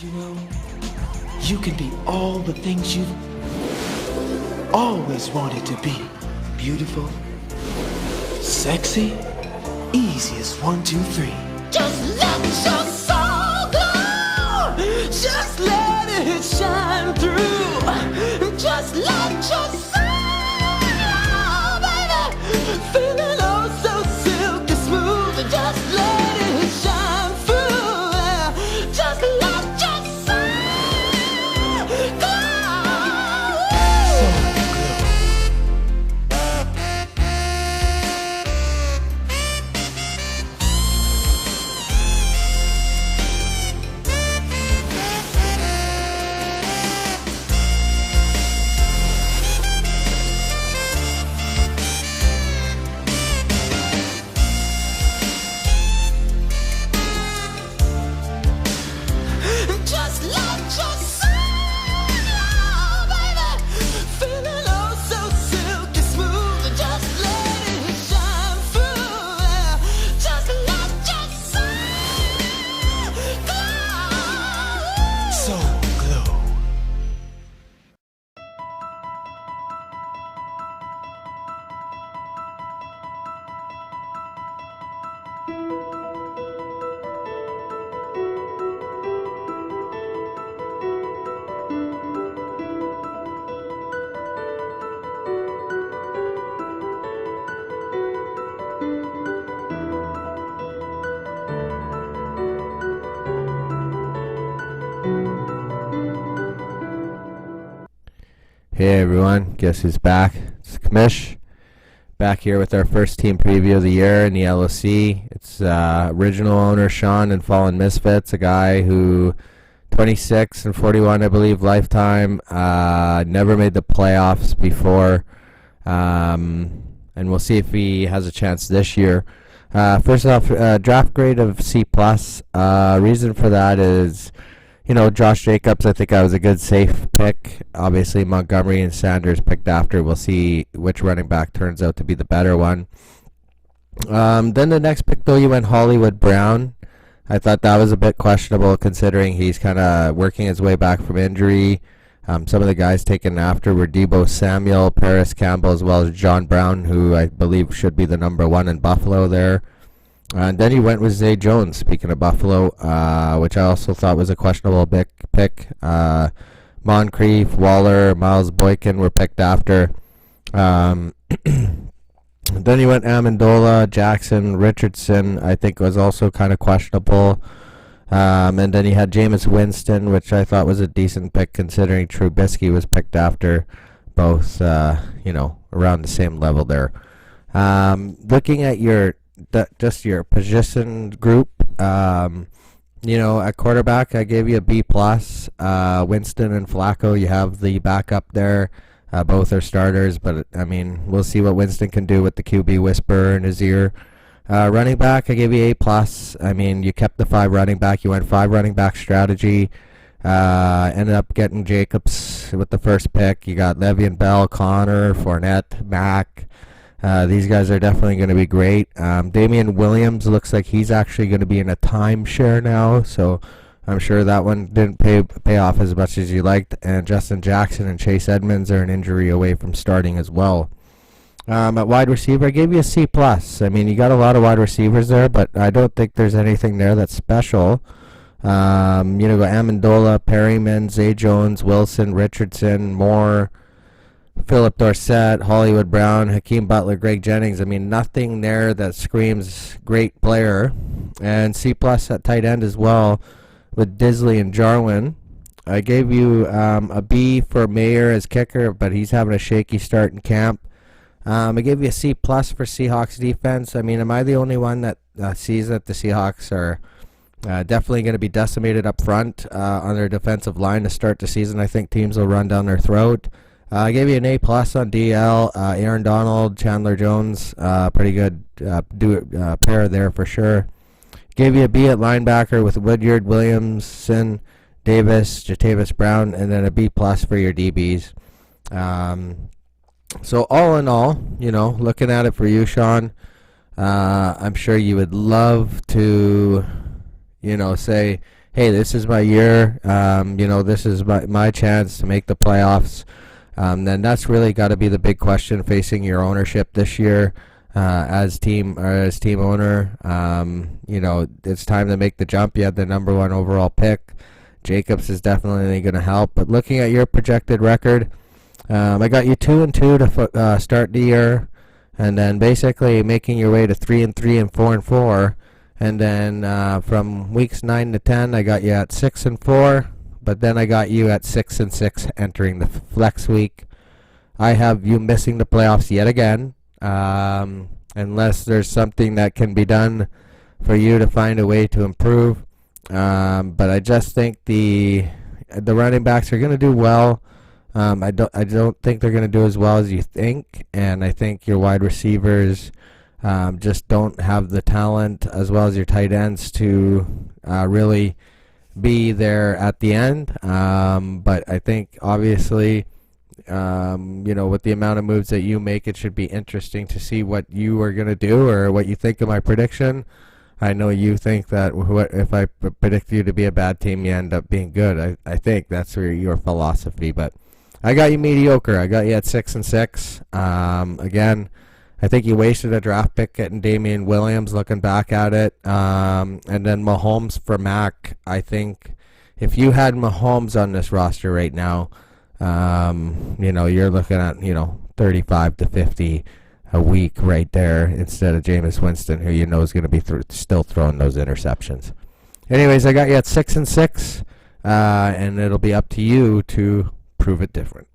You know, you can be all the things you've always wanted to be. Beautiful, sexy, easy as 1, 2, 3. Just let your soul glow. Just let it shine through. Just let your soul glow, baby. Feeling oh so silky smooth. Just let it shine through. Just let your soul glow. Just let your soul glow, baby. Feeling oh so silky smooth. Just let it shine through. Just let your soul glow. Soul Glow. Hey everyone, guess who's back? It's Kamish, back here with our first team preview of the year in the LOC. It's original owner Sean and Fallen Misfits, a guy who 26 and 41, I believe, lifetime, never made the playoffs before, and we'll see if he has a chance this year. First off, draft grade of C+. Reason for that is, you know, Josh Jacobs, I think I was a good safe pick. Obviously, Montgomery and Sanders picked after. We'll see which running back turns out to be the better one. Then the next pick, though, you went Hollywood Brown. I thought that was a bit questionable considering he's kind of working his way back from injury. Some of the guys taken after were Deebo Samuel, Paris Campbell, as well as John Brown, who I believe should be the number one in Buffalo there. And then he went with Zay Jones, speaking of Buffalo, which I also thought was a questionable pick. Moncrief, Waller, Miles Boykin were picked after. Then he went Amendola, Jackson, Richardson, I think was also kind of questionable. And then he had Jameis Winston, which I thought was a decent pick considering Trubisky was picked after, both, around the same level there. Looking at just your position group, at quarterback, I gave you a B+. Winston and Flacco, you have the backup there. Both are starters, but, we'll see what Winston can do with the QB whisperer in his ear. Running back, I gave you A+. You kept the 5 running back. You went 5 running back strategy. Ended up getting Jacobs with the first pick. You got Le'Veon Bell, Connor, Fournette, Mack. These guys are definitely going to be great. Damian Williams looks like he's actually going to be in a timeshare now, so I'm sure that one didn't pay off as much as you liked. And Justin Jackson and Chase Edmonds are an injury away from starting as well. At wide receiver, I gave you a C+. You got a lot of wide receivers there, but I don't think there's anything there that's special. Go Amendola, Perryman, Zay Jones, Wilson, Richardson, Moore, Philip Dorsett, Hollywood Brown, Hakeem Butler, Greg Jennings. Nothing there that screams great player. And C+ at tight end as well with Disley and Jarwin. I gave you a B for Mayer as kicker, but he's having a shaky start in camp. I gave you a C+ for Seahawks defense. Am I the only one that sees that the Seahawks are definitely going to be decimated up front on their defensive line to start the season? I think teams will run down their throat. I gave you an A+ on DL. Aaron Donald, Chandler Jones, pretty good pair there for sure. Gave you a B at linebacker with Woodyard, Williamson, Davis, Jatavis Brown, and then a B+ for your DBs. So all in all, looking at it for you, Sean, I'm sure you would love to, say, hey, this is my year. This is my chance to make the playoffs. Then that's really got to be the big question facing your ownership this year as team owner. It's time to make the jump. You had the number one overall pick. Jacobs is definitely going to help. But looking at your projected record, I got you 2-2 to start the year, and then basically making your way to 3-3 and 4-4. And then from weeks 9 to 10, I got you at 6-4. But then I got you at 6-6 entering the flex week. I have you missing the playoffs yet again, unless there's something that can be done for you to find a way to improve. But I just think the running backs are going to do well. I don't think they're going to do as well as you think, and I think your wide receivers just don't have the talent as well as your tight ends to really be there at the end. But I think obviously, with the amount of moves that you make, it should be interesting to see what you are going to do or what you think of my prediction. I know you think that if I predict you to be a bad team, you end up being good. I think that's your philosophy, but I got you mediocre. I got you at 6-6. Again, I think you wasted a draft pick getting Damian Williams, looking back at it. And then Mahomes for Mac. I think if you had Mahomes on this roster right now, you're looking at, 35 to 50 a week right there instead of Jameis Winston, who is going to be still throwing those interceptions. Anyways, I got you at 6-6, and it'll be up to you to prove it different.